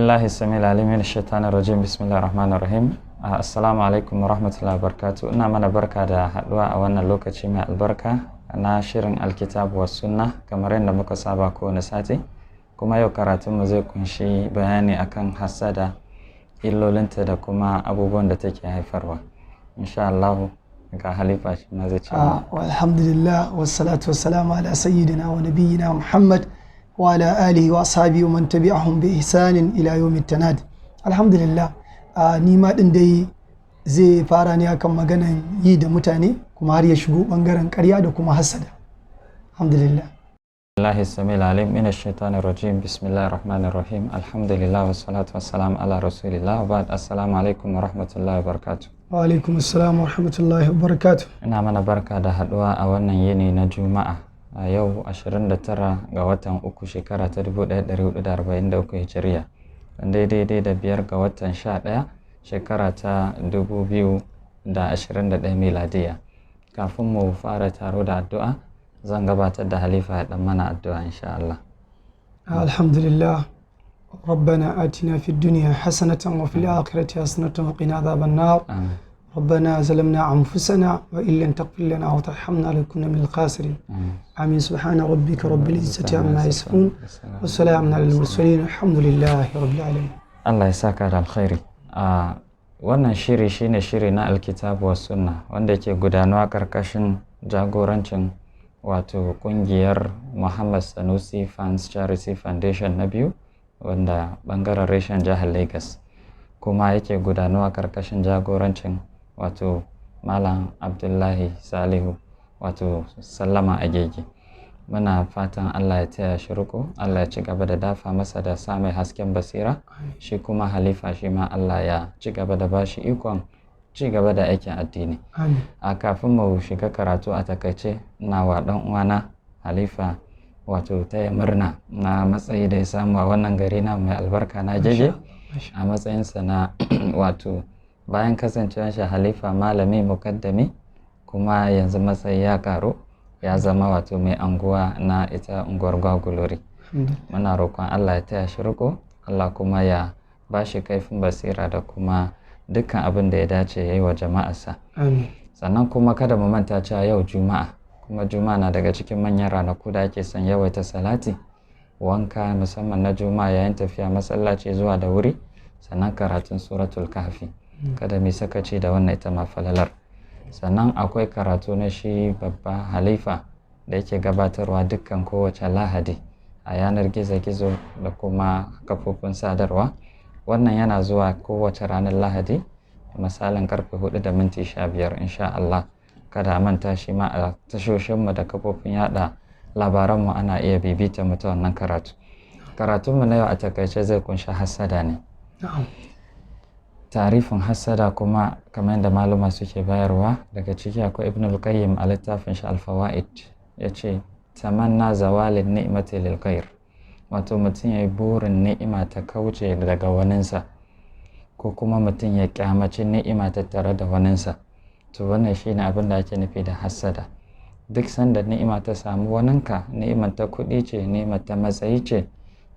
بالله السميع العليم من الشيطان الرجيم بسم الله الرحمن الرحيم assalamu alaikum wa rahmatullahi wa barakatuh. Ina mana barka da haduwa a wannan lokaci mai albarka na shirin alkitabu was sunna kamar yadda muka saba kowane sati, kuma yau karatunmu zai kunshi bayani akan hassada, illolinta da kuma abubuwan da take haifarwa. insha Allah ga halifa shi ma zai ce alhamdulillah wassalatu wassalamu ala sayyidina wa nabiyyina Muhammad wa ala alihi wa ashabihi wa man tabi'ahum bi ihsanin ila yawmit tanad. Alhamdulillah, ni ma din dai zai fara ne akan maganan yi da mutane kuma har ya shigo bangaren ƙarya da kuma hasada. Alhamdulillah. Allahi samil alim min ash-shaytanir rajim bismillahir rahmanir rahim alhamdulillah wassalatu wassalamu ala rasulillah wa ba'd. Assalamu alaikum wa rahmatullahi wa barakatuh. Wa alaikum assalam wa rahmatullahi wa barakatuh. Ina mana barka da haduwa a wannan yini na Juma'a a yau 29 ga watan uku shekara ta 1443 Hijriya, daidai da 5 ga watan 11 shekara ta 2021 miladiya. Kafin mu fara taro da addu'a zan gabatar da halifa ya dan mana addu'a insha Allah. Alhamdulillah. ربنا آتنا في الدنيا حسنة وفي الآخرة حسنة وقنا عذاب النار. ربنا ظلمنا أنفسنا وإن لم تغفر لنا وترحمنا لنكن من الخاسرين. آمين. سبحان ربك رب العزة عما يصفون وسلام على المرسلين الحمد لله رب العالمين. Allah ya saka da alkhairi. Wannan shiri shine shiri na alkitabu was sunna wanda ke gudanuwa karkashin jagorancin wato kungiyar Muhammad Sanusi Fans Charity Foundation na biyu, wanda bangaren reshen jihar Lagos, kuma yake gudanuwa karkashin jagorancin wato Malam Abdullahi Salihu wato Sallama Agege. Muna fatan Allah ya taya shi riko, Allah ya ci gaba da dafa masa da sa mai hasken basira, shi kuma halifa shi ma Allah ya ci gaba da bashi ikon ci gaba da aikin addini. A kafin mu shiga karatu a takaice, na wa dan uwana halifa wato taya murna na matsayi da ya samu a wannan gari na mai albarka na Jeje, a matsayinsa na wato bayan kasancewar shi halifa malami mukaddami, kuma yanzu matsayi ya karu ya zama wato mai anguwa na ita unguwar Gwagulori. Muna roƙon Allah ya taya shi riko, Allah kuma ya ba shi kaifin basira da kuma dukkan abin da ya dace ya yi wa jama'arsa. Sannan kuma kada mu manta cewa yau Juma'a, kuma Juma'a na daga cikin manyan ranaku da ake son yawaita salati, wanka musamman na Juma'a yayin tafiya masallaci zuwa da wuri, sannan karatun suratul kahfi. Kada mu sakaci da wannan ita ma falalar. Sannan akwai karatu na shi babba halifa da yake gabatarwa dukkan kowace Lahadi a yanar gizo-gizo da kuma kafofin sadarwa. Wannan yana zuwa kowace ranar Lahadi misalin karfe 4:15 insha Allah. Kada a manta shi ma a tashoshinmu da kafofin yada labaranmu ana iya bibita mu ta wannan karatu. Karatunmu na yau a takaice zai kunshi hassada ne. Tarifin hassada kuma kamar yadda maluma suke bayarwa, daga ciki akwai Ibn al-Qayyim a littafin shi al-Fawaid, yace tamanna zawalin ni'mati lil ghair, wato mutum yayi burin ni'ima ta kauce daga waninsa, ko kuma mutum ya kyamaci ni'ima ta tare da waninsa. To wannan shine abin da ake nufi da hassada. Duk sanda ni'ima ta samu waninka, ni'imar ta kuɗi ce, ni'imar ta matsayi ce,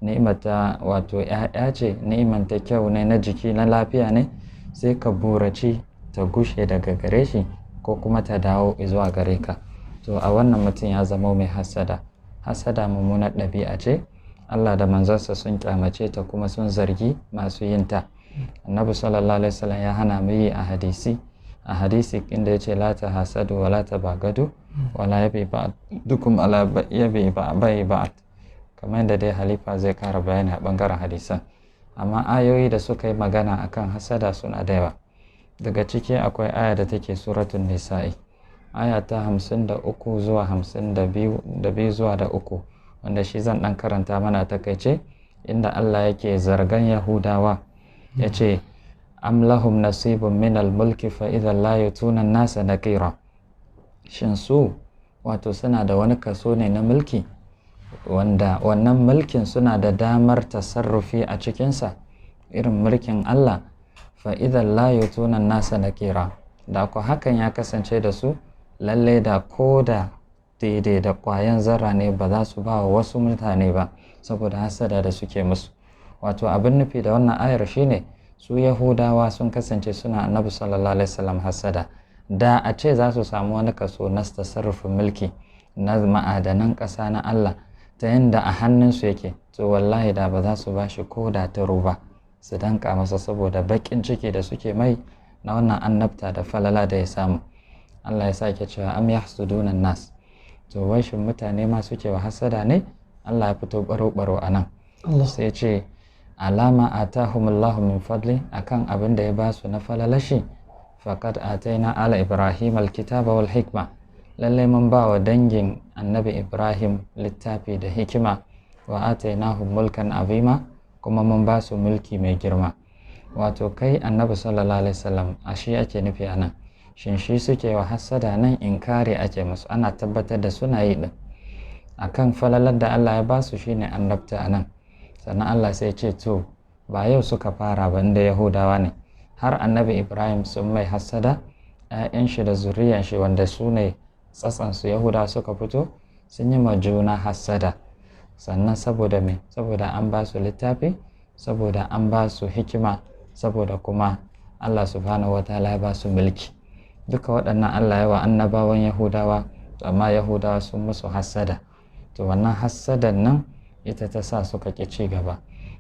ni'imar ta wato ‘ya'ya ce, ni'imar ta kyau ne na jiki na lafiya ne, sai ka buraci ta gushe daga gare shi ko kuma ta dawo zuwa gare ka. To a wannan mutum ya zama mai hassada. Hassada mummunar ɗabi'a ce, Allah da manzansa sun kyamace ta kuma sun zargi masu yin ta. Annabi sallallahu alaihi wasallam ya hana mu yi a hadisi inda yace la ta hasadu wa la ta bagadu wa la yabi ba'dukum ala yabi ba'd, kamar yadda dai halifa zai kara bayani a bangaren hadisan. Amma ayoyi da suka yi magana akan hasada suna da yawa. Daga ciki akwai aya da take suratul nisa'i, aya ta 53 zuwa 52 zuwa da 3, wanda shi zan dan karanta mana takaice, inda Allah yake zargan Yahudawa yace am lahum nasibun min al-mulki fa idhan la yutuna an-nasa nakira. Shin su wato suna da wani kaso ne na mulki, wanda wannan mulkin suna da damar tasarrufi a cikinsa irin mulkin Allah, fa idhan la yutuna an-nasa nakira, da ko hakan ya kasance da su lalle da ko da daidai da ƙwayan zarra ne ba za su ba wa wasu mutane ba saboda hasada da suke musu. wato abin nufi da wannan ayar shine su Yahudawa sun kasance suna Annabi sallallahu alaihi wasallam hasada, da a ce za su samu wani kaso na tasarrufin mulki na ma'adanan ƙasa na Allah ta yadda a hannunsu yake, to wallahi da ba za su ba shi ko da taro ba su danka masa, saboda baƙin ciki da suke mai na wannan annabta da falala da ya samu. Allah ya sake cewa am yahsuduna nas, to wai shin mutane ma suke wa hasada ne? Allah ya fito baro-baro a nan sai ce alama atahumullahu min fadli, akan abin da ya ba su na falalashi, faqad ataina ala ibrahim alkitaba wal hikma, lallai mun ba wa dangin annabi Ibrahim littafi da hikima, wa atainahum mulkan azima, kuma mun ba su mulki mai girma. Wato kai annabi sallallahu alaihi wasallam a shi ake nufi a nan, shin shi suke wa hasada nan? Inkari ake musu, ana tabbatar da suna yi din akan falalar da Allah ya ba su shine annabta a nan. Sannan Allah sai ce to ba yau suka fara ba, inda Yahudawa ne, har annabi Ibrahim sun mai hasada, 'ya'yan shi da zuriyar shi wanda su ne tsatsansu Yahudawa suka fito, sun yi ma juna hasada. Sannan saboda me? Saboda an ba su littafi, saboda an ba su hikima, saboda kuma Allah subhanahu wataala ya ba su mulki. Duka waɗannan Allah ya wa annabawan Yahudawa, amma Yahudawa sun musu hasada, to wannan hasadan nan ita ta sa suka ƙi ci gaba.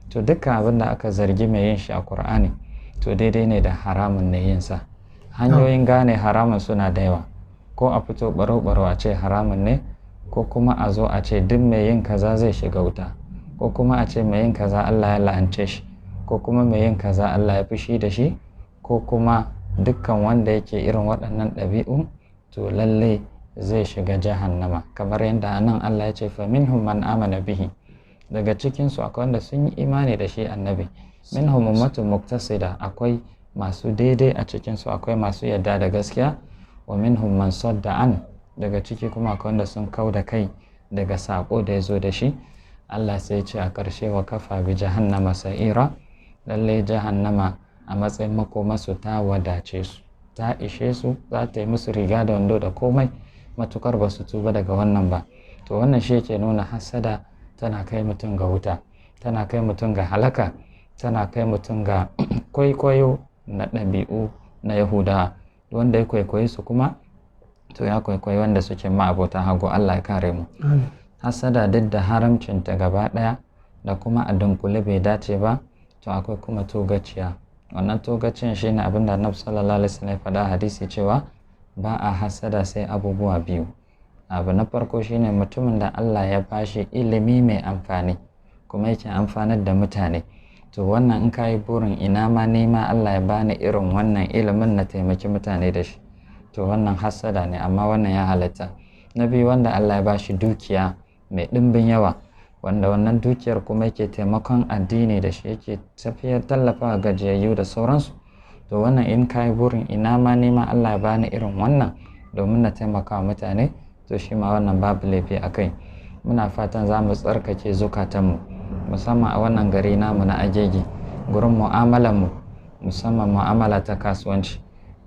To dukkan abin da aka zargi mai yin shi a Qur'ani, to daidai ne da haramun ne yin sa. Hanyoyin gane haramun suna da yawa, ko a fito baro-baro a ce haramun ne, ko kuma a zo a ce duk mai yin kaza zai shiga wuta, ko kuma a ce mai yin kaza Allah ya la'ance shi, ko kuma mai yin kaza Allah ya fushi da shi, ko kuma dukkan wanda yake irin waɗannan ɗabi'u to lalle zai shiga jahannama, kamar yadda anan Allah ya ce fa minhum man amana bihi, daga cikinsu akwai wanda sun yi imani da shi annabi, minhum ummatun muqtasida, akwai masu daidai a cikinsu, akwai masu yadda da gaskiya, wa minhum man sadda an, daga ciki kuma akwai wanda sun kau da kai daga sako da ya zo da shi. Allah sai ce a ƙarshe wa kafa bi jahannama sa'ira, lalle jahannama a matsayin makomasu ta wadace su, ta ishe su, za ta yi musu riga da wando da komai matukar ba su tuba daga wannan ba. To wannan shi ke nuna hasada tana kai mutum ga wuta, tana kai mutum ga halaka, tana kai mutum ga kwaikwayo na ɗabi'u na Yahudawa. Wanda ya kwaikwayi su kuma to ya kwaikwayi wanda suke ma'abota hagu. Allah ya kare mu. Hasada duk da haramcinta gaba ɗaya da kuma a dunkule bai dace ba, to akwai kuma togaciya. Wannan togacin shi ne abinda Annabi sallallahu alaihi wasallam ya faɗa hadisi cewa ba a hasada sai abubuwa biyu. Abu na farko shine mutumin da Allah ya bashi ilimi mai amfani kuma yake amfanar da mutane, to wannan in kayi burin ina ma nema Allah ya bani irin wannan ilimin na taimaki mutane da shi, to wannan hasada ne, amma wannan ya halatta. Na biyu wanda Allah ya bashi dukiya mai ɗimbin yawa, wanda wannan dukiyar kuma yake taimakon addini da shi, yake tafiyar tallafa gajiyayyu da sauransu, to wannan in kayi burin ina ma nema Allah ya bani irin wannan domin na taimaka wa mutane, to shi ma wannan babu laifi a kai. Muna fatan za mu tsarkake zukatanmu, musamman a wannan gari namu na Agege, gurin mu'amalanmu, musamman mu'amala ta kasuwanci,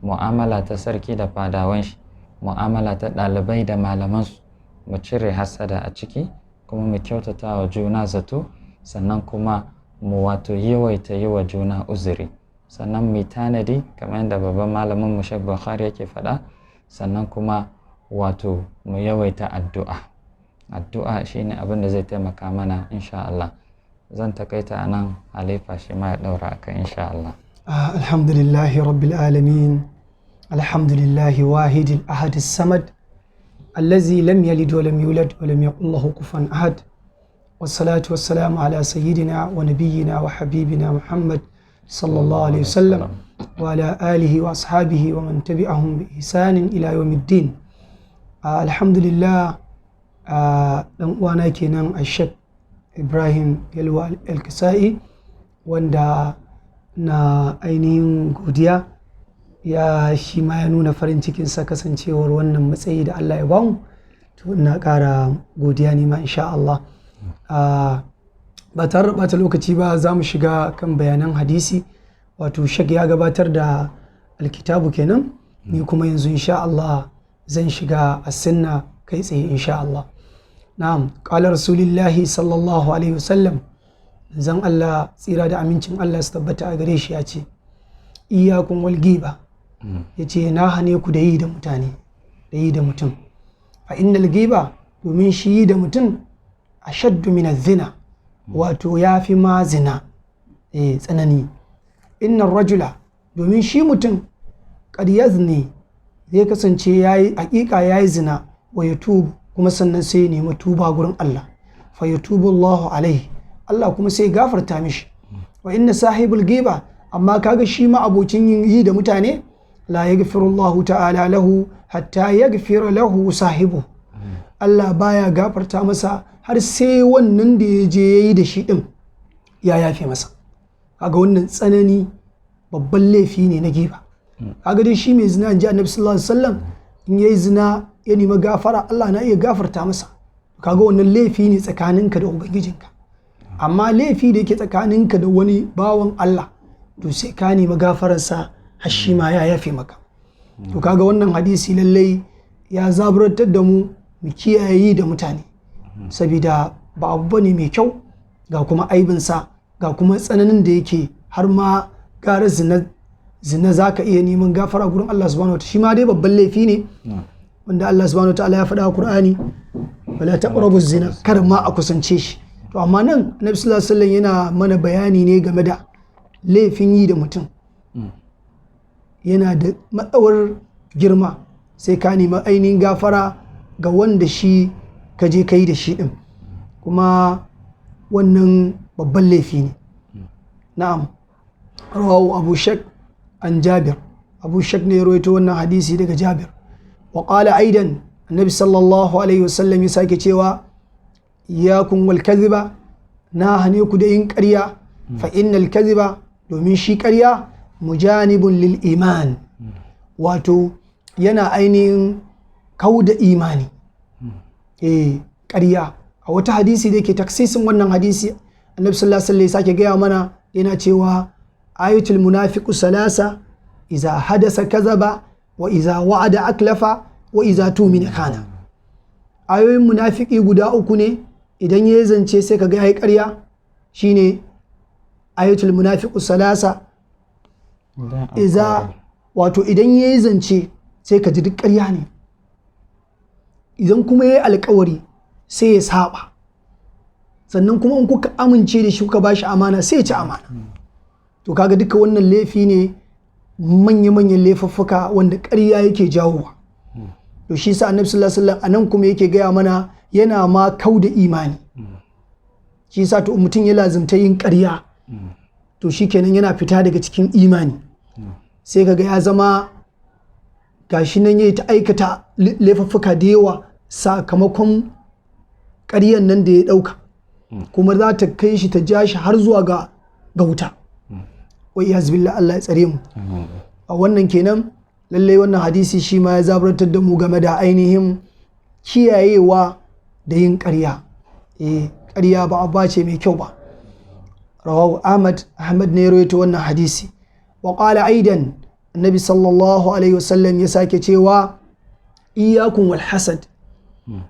mu'amala ta sarki da fadawan shi, mu'amala ta ɗalibai da malamansu, mu cire hasada a ciki, kuma mu kyautata wa juna zato, sannan kuma mu wato yawaita yi wa juna uzuri, sannan mu tanadi kamar yadda babban malamin mu Sheikh Bukhari yake faɗa, sannan kuma wato mu yawaita addu'a. Addu'a shine abin da zai taimaka mana insha Allah. Zan takaita a nan, Halifa shi ma ya ɗaura akan insha Allah. Alhamdulillahi rabbil alamin, alhamdulillahi wahidil ahadis samad, allazi lam yalid wa lam yulad wa lam yakul lahu kufuwan ahad, wassalatu wassalamu ala sayyidina wa nabiyyina wa habibina Muhammad sallallahu alaihi wasallam wa ala alihi wa ashabihi wa man tabi'ahum bi ihsanin ila yawmiddin. Alhamdulillah, dan uwana kenan a Sheikh Ibrahim Yalwa Al-Kisa'i, wanda na ainihin godiya ya shi ma ya nuna farin cikinsa kasancewar wannan matsayi da Allah ya bamu, to ina ƙara godiya ne ma insha Allah. Ba tare da ɓata lokaci ba za mu shiga kan bayanan hadisi. Wato Sheikh ya gabatar da alkitabu kenan, ni kuma yanzu insha Allah zan shiga as-sunna kai tsaye insha Allah. Na'am, qala Rasulullahi sallallahu alaihi wasallam, zan Allah tsira da amincin Allah su tabbata a gare shi ya ce iyakun wal giba, ya ce na hane ku da yi da mutane, da yi da mutum. Fa innal giba, domin shi yi da mutum ashaddu min zina, wato ya fi ma zina tsanani. Innar rajula, domin shi mutum qad yazni, zai kasance yayi hakika yayi zina, wa yatubu, kuma sannan sai ya nemi tuba gurin Allah, fa yatubu Allahu alaihi, Allah kuma sai gafarta mishi. Wa inna sahibul giba, amma kaga shi ma abocin yi da mutane, la yaghfiru Allahu ta'ala lahu hatta yaghfira lahu sahibu, Allah baya gafarta masa har sai wannan da ya je yayi da shi din ya yafe masa. Kaga wannan tsanani babban laifi ne na giba. Kaga dai shi mai zina, inji Annabi sallallahu alaihi wasallam, in yayi zina ya nemi gafara, Allah na iya gafarta masa. Kaga wannan laifi ne tsakaninka da ubangijinka. Amma laifi da yake tsakaninka da wani bawan Allah, to sai ka nemi gafararsa har shi ma ya yafe maka. To kaga wannan hadisi lallai ya zaburantar da mu kiyaye yi da mutane, saboda ba abu bane mai kyau, ga kuma aibinsa, ga kuma tsananin da yake har ma gara zina za ka iya neman gafara gurin Allah subhanahu wataala, shi ma dai babban laifi ne wanda Allah subhanahu wataala ya faɗa a Qur'ani, wala taqrabu zina, kar ma a kusance shi. To amma nan Annabi sallallahu alaihi wasallam yana mana bayani ne game da laifin yi da mutum, yana da matsawar girma, sai ka nemi ainihin gafara ga wanda shi ka je ka yi da shi din, kuma wannan babban laifi ne. Na'am, rawahu Abu Shak an Jabir, Abu Shak ne ya rawaito wannan hadisi daga Jabir. Wa qala aidan, Annabi sallallahu alaihi wasallam ya sake cewa iyakun wal kadhiba, na hane ku da yin ƙarya, fa innal kadhiba, domin shi ƙarya mujanibun lil iman, wato yana ainihin kauda imani. Ƙarya a wata hadisi da yake taksisin wannan hadisi, Annabi sallallahu alaihi wasallam ya sake gaya mana, yana cewa ayatul munafiqu salasa, iza hadasa kazaba, wa iza wa'ada aklafa, wa iza tumina khana. Ayoyin munafiki guda uku ne, idan ya zance sai kaga yayi ƙarya, shine ayatul munafiqu salasa, iza, wato idan ya zance sai ka ji duk ƙarya ne, idan kuma yayi alƙawari sai ya saba, sannan kuma in kuka amince da shi kuka bashi amana sai ya ci amana. To kaga duka wannan laifi ne, manya-manyan laifuffuka wanda ƙarya yake jawowa. To shi sa Annabi sallallahu alaihi wasallam anan kuma yake gaya mana yana ma kauda imani. Shi sa to mutum ya lazimta yin ƙarya, to shi kenan yana fita daga cikin imani, sai kaga ya zama gashi nan yayi ta aikata laifuffuka da yawa sakamakon ƙaryan nan da ya ɗauka, kuma za ta kai shi ta ja shi har zuwa ga wuta. Wai iyaz billah, Allah ya tsare mu. A wannan kenan lallai wannan hadisi shi ma ya zaburantar da mu game da ainihin kiyayewa da yin ƙarya. Ƙarya ba abu ce mai kyau ba. Rawahu Ahmad ne ya rawaito wannan hadisi. Wa qala aidan, Annabi sallallahu alaihi wasallam ya sake cewa iyyakum wal hasad,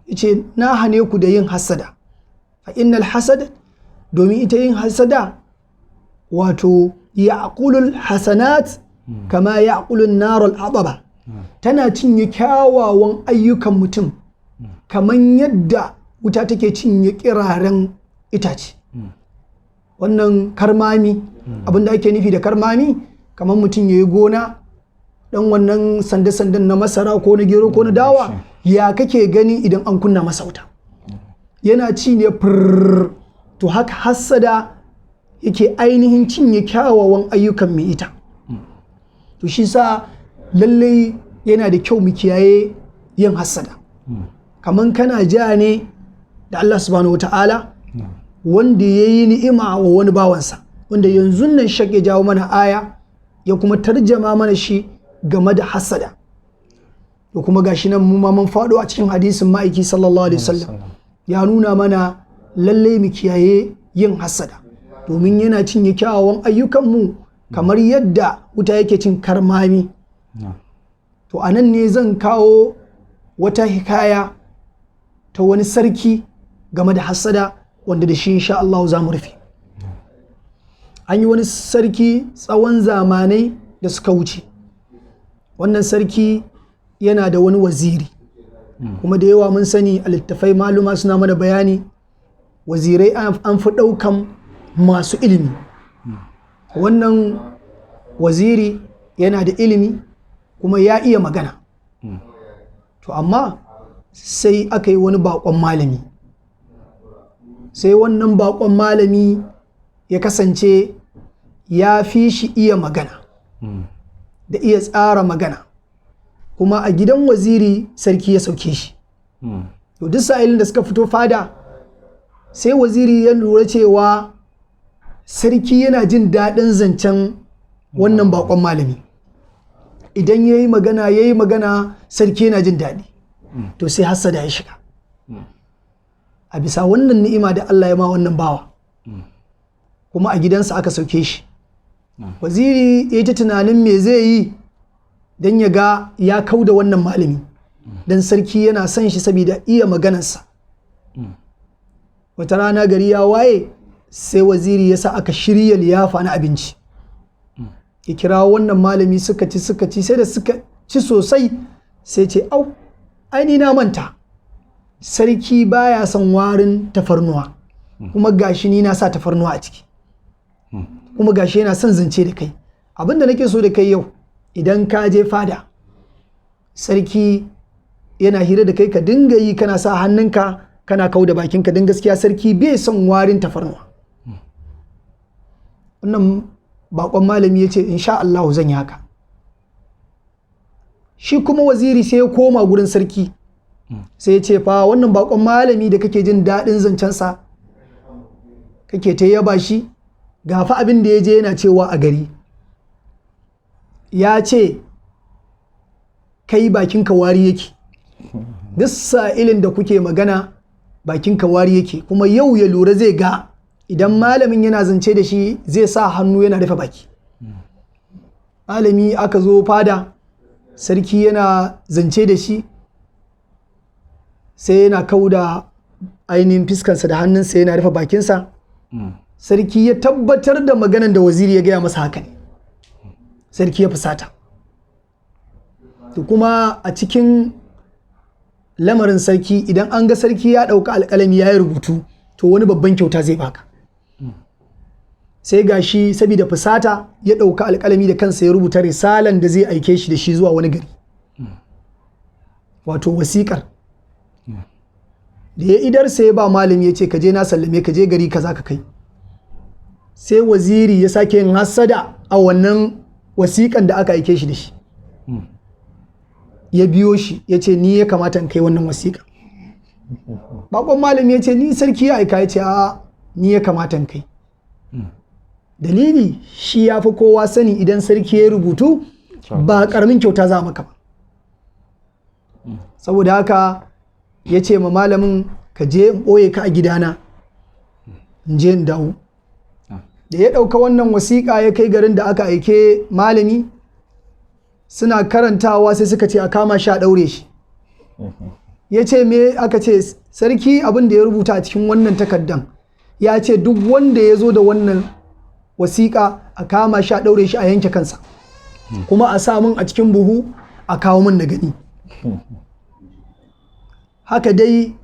yace na hane ku da yin hasada. Fa innal hasad, domin ita yin hasada, wato ya'qulul hasanat kama ya'qulun narul adaba, tana cinye kyawawan ayyukan mutum kaman yadda wuta take cinye kiraren itace. Wannan karmami, abinda ake nufi da karmami, kaman mutum yayi gona, dan wannan sande-sanden na masara ko na gero ko na dawa, ya kake gani idan an kunna masa wuta, yana ci ne furr. To haka hassada yake ainihin cinye kyawawan ayyukan mai ita. To shi sa lallai yana da kyau mu kiyaye yin hassada. Kaman kana ja ne da Allah subhanahu wata'ala, wanda ya yi ni'ima wa wani bawansa, wanda yanzu nan shak ya jawo mana aya ya kuma tarjama mana shi game da hassada. Da kuma gashi nan mu ma mun faɗo a cikin hadisin ma'aiki sallallahu alaihi wasallam, ya nuna mana lallai mu kiyaye yin hassada, domin yana cinye kyawawan ayyukanmu kamar yadda wuta yake cin karmami. To a nan ne zan kawo wata hikaya ta wani sarki game da hassada, wanda da shi insha Allah za mu rufe. an yi wani sarki tsawon zamanai da suka wuce. Wannan sarki yana da wani waziri, kuma da yawa mun sani a littafai maluma suna mana bayani wazirai an fi ɗaukan masu ilimi. Wannan waziri yana da ilimi kuma ya iya magana. To amma sai aka yi wani baƙon malami, sai wannan baƙon malami ya kasance ya fi shi iya magana da iya tsara magana, kuma a gidan waziri sarki ya sauke shi. To duk sa'ilin da suka fito fada sai waziri ya lura cewa sarki yana jin daɗin zancen wannan baƙon malami. Idan ya yi magana sarki yana jin daɗi. To sai hassada ya shiga a bisa wannan ni'ima da Allah ya ma wannan bawa, kuma a gidansa aka sauke shi. Waziri ya yi ta tunanin me zai yi don ya ga ya kau da wannan malami, don sarki yana son shi saboda iya maganarsa. Wata rana gari ya waye sai waziri ya sa aka shirya liyafa na abinci, ya kira wannan malami suka ci sai da suka ci sosai sai ce au aini na manta sarki baya son warin tafarnuwa, kuma gashi ni na sa tafarnuwa a ciki, kuma gashi yana son zance da kai. Abinda nake so da kai yau, idan ka je fada sarki yana hira da kai ka dinga yi kana sa hannunka kana kau da bakinka, don gaskiya sarki bai son warin tafarnuwa. Wannan bakon malami ya ce insha Allah zan yi haka. Shi kuma waziri sai ya koma gurin sarki sai ya ce fa wannan bakon malami da kake jin daɗin zancensa kake ta yaba shi, ga fa abin da ya je yana cewa a gari, ya ce kai bakinka wari yake, duk sa'ilin da kuke magana bakinka wari yake, kuma yau ya lura zai ga idan malamin yana zance da shi zai sa hannu yana rufe baki. Malami aka zo fada sarki yana zance da shi sai yana kauda ainihin fiskansa da hannunsa yana rufe bakinsa. Sarki ya tabbatar da maganan da waziri ya gaya masa haka ne, sarki ya fusata. To kuma a cikin lamarin sarki idan an ga sarki ya ɗauka alƙalami ya yi rubutu to wani babban kyauta zai baka. Sai gashi saboda fusata ya ɗauka alƙalami da kansa ya rubuta risalan da zai aike shi da shi zuwa wani gari, wato wasiƙar da ya idar sai ya ba malami ya ce ka je na sallame ka je gari kaza ka kai. Sai waziri ya sake yin hassada a wannan wasiƙan da aka aike shi da shi, ya biyo shi ya ce ni ya kamata in kai wannan wasiƙa. Bakon malami ya ce ni sarki ya aika, ya ce a ni ya kamata in kai. Dalili shi ya fi kowa sani idan sarki ya rubutu ba ƙaramin kyauta za maka ba. Saboda haka ya ce ma malamin ka je in ɓoye ka a gidana in je in dawo. Da ya ɗauka wannan wasiƙa ya kai garin da aka aike malami, suna karantawa sai suka ce a kama shi a ɗaure shi. Ya ce me aka ce sarki abin da ya rubuta a cikin wannan takardan ya ce duk wanda ya zo da wannan wasiƙa a kama shi a ɗaure shi a yanke kansa, kuma a sa min a cikin buhu a kawo min na gani. Haka dai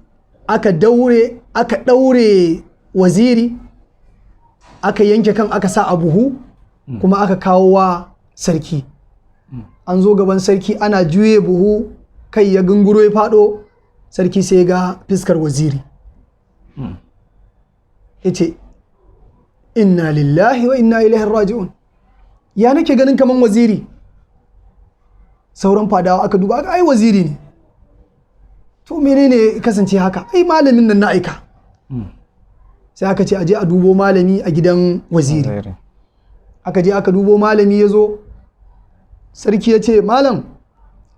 aka ɗaure waziri, aka yanke kan aka sa a buhu, kuma aka kawo wa sarki. An zo gaban sarki ana juye buhu, kai ya gunguro ya faɗo, sarki sai ga fiskar waziri. Ya ce inna lillahi wa inna ilaihi raji'un, ya nake ganin kaman waziri. Sauran fadawa aka duba aka ai waziri ne. To menene kasance haka? Ai malamin nan na aika. Sai aka ce aje a dubo malami a gidan waziri. Aka je aka dubo malami ya zo, sarki ya ce malam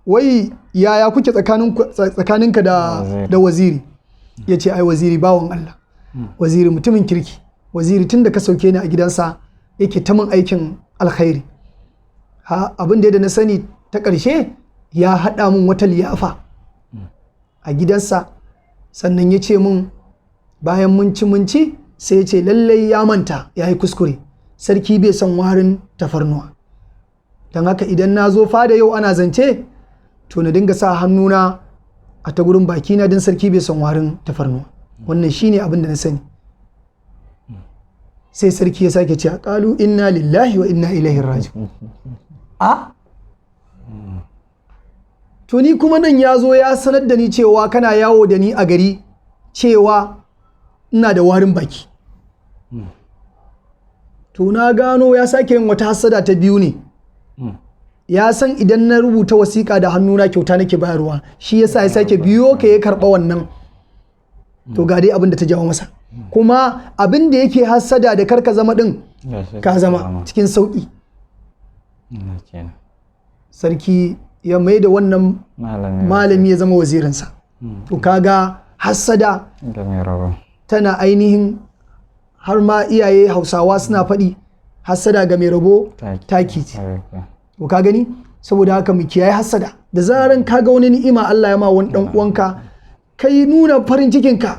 wai yaya kuke tsakaninka da waziri? Ya ce ai waziri bawan Allah, waziri mutumin kirki, waziri tun da ka sauke ni a gidansa yake ta min aikin alkhairi. Abin da na sani ta ƙarshe ya haɗa min wata liyafa a gidansa, sannan ya ce min bayan mun ci sai ya ce lallai ya manta ya yi kuskure, sarki bai son warin tafarnuwa. Don haka idan na zo fada yau ana zance to na dinga sa hannuna a ta gurin bakina don sarki bai son warin tafarnuwa. Wannan shine abin da na sani. Sai sarki ya sake cewa qalu inna lillahi wa inna ilaihi raji'un. To ni kuma nan ya zo ya sanar da ni cewa kana yawo da ni a gari cewa ina da warin baki. To na gano ya sake yin wata hassada ta biyu ne. Ya san idan na rubuta wasiƙa da hannuna kyauta nake bayarwa, shi yasa ya sake biyo ka ya karɓa wannan. To ga dai abin da ta jawo masa. Kuma abin da yake hassada da karka zama din ka zama cikin sauƙi. Sarki ya mai da wannan malami ya zama wazirinsa. To kaga hassada tana ainihin, har ma iyaye Hausawa suna faɗi hassada ga mai rabo taki ce. To ka gani, saboda haka mu kiyaye hassada. Da zaran kaga wani ni'ima Allah ya ma wani dan uwanka, kai nuna farin cikinka.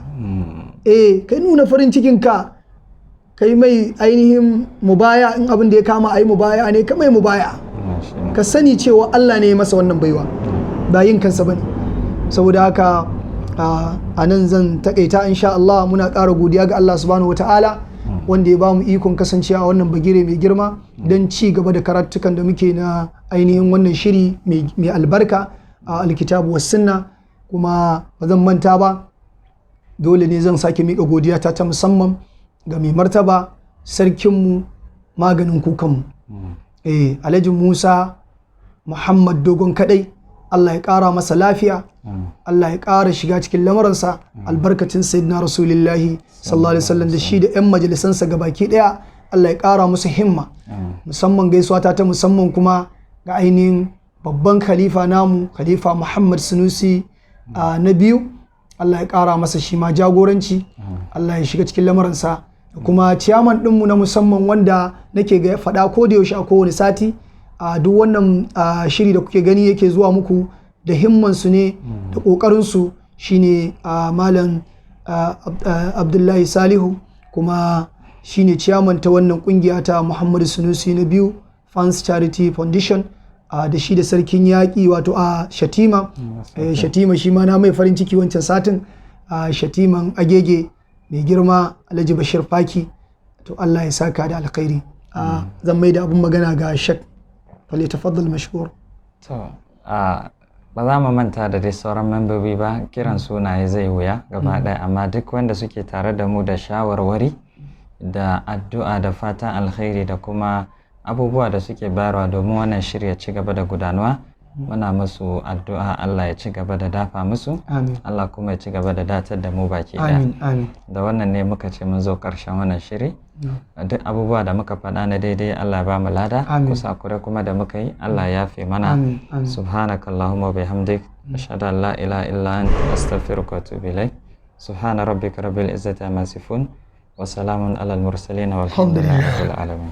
Kai nuna farin cikinka, kai mai ainihin mubaya, in abin da ya kama ayi mubaya ne ka mai mubaya. Ka sani cewa Allah ne ya masa wannan baiwa, ba yin kansa bane. Saboda haka a nan zan takaita insha Allah. Muna ƙara godiya ga Allah subhanahu wataala wanda ya bamu ikon kasancewa a wannan bagire mai girma don ci gaba da karatukan da muke na ainihin wannan shiri mai albarka a alkitabu was sunna. Kuma ba zan manta ba, dole ne zan sake miƙa godiya ta musamman ga mai martaba sarkinmu, maganin kukanmu, Alhaji Musa Muhammad Dogon Kadai. Allah ya ƙara masa lafiya, Allah ya ƙara shiga cikin lamuransa, albarkacin sayyidina Rasulullahi sallallahu alaihi wasallam da shi da 'yan majalisansa gabaki ɗaya. Allah ya ƙara musu himma. Musamman gaisuwa ta musamman kuma ga ainihin babban khalifa namu, Khalifa Muhammad Sunusi na biyu. Allah ya ƙara masa shi ma jagoranci, Allah ya shiga cikin lamuransa. Da kuma ciyaman ɗinmu na musamman wanda nake ga faɗa ko da yaushe a kowane sati, duk wannan shiri da kuke gani yake zuwa muku da himmansu ne da ƙoƙarinsu, shine Malam Abdullahi Salihu, kuma shine ciyaman ta wannan ƙungiya ta Muhammadu Sunusi na biyu Fans Charity Foundation, da shi da sarkin yaƙi wato Shatima. Shatima shi ma na mai farin ciki wancan satin, Shatiman Agege mai girma Alhaji Bashir Faki. To Allah ya saka da alkhairi. Zan mai da abin magana ga Shek. Tafaddal mashkur. To ba za mu manta da dai sauran membobi ba, kiran sunaye zai wuya gaba ɗaya, amma duk wanda suke tare da mu da shawarwari da addu'a da fatan alkhairi da kuma abubuwa da suke bayarwa domin wannan shirya ci gaba da gudanuwa, muna musu addu'a Allah ya ci gaba da dafa musu. Allah kuma ya ci gaba da datar da mu baki ɗaya. Da wannan ne muka ce mun zo ƙarshen wannan shiri. Duk abubuwa da muka faɗa na daidai Allah ya ba mu lada, kusa kure kuma da muka yi Allah ya yafe mana. Subhanakallahumma wa bihamdik, ashhadu an la ilaha illa anta, astaghfiruka wa atubu ilaik. Subhana rabbika rabbil izzati amma yasifun wa salamun alal mursalin walhamdulillahi rabbil alamin.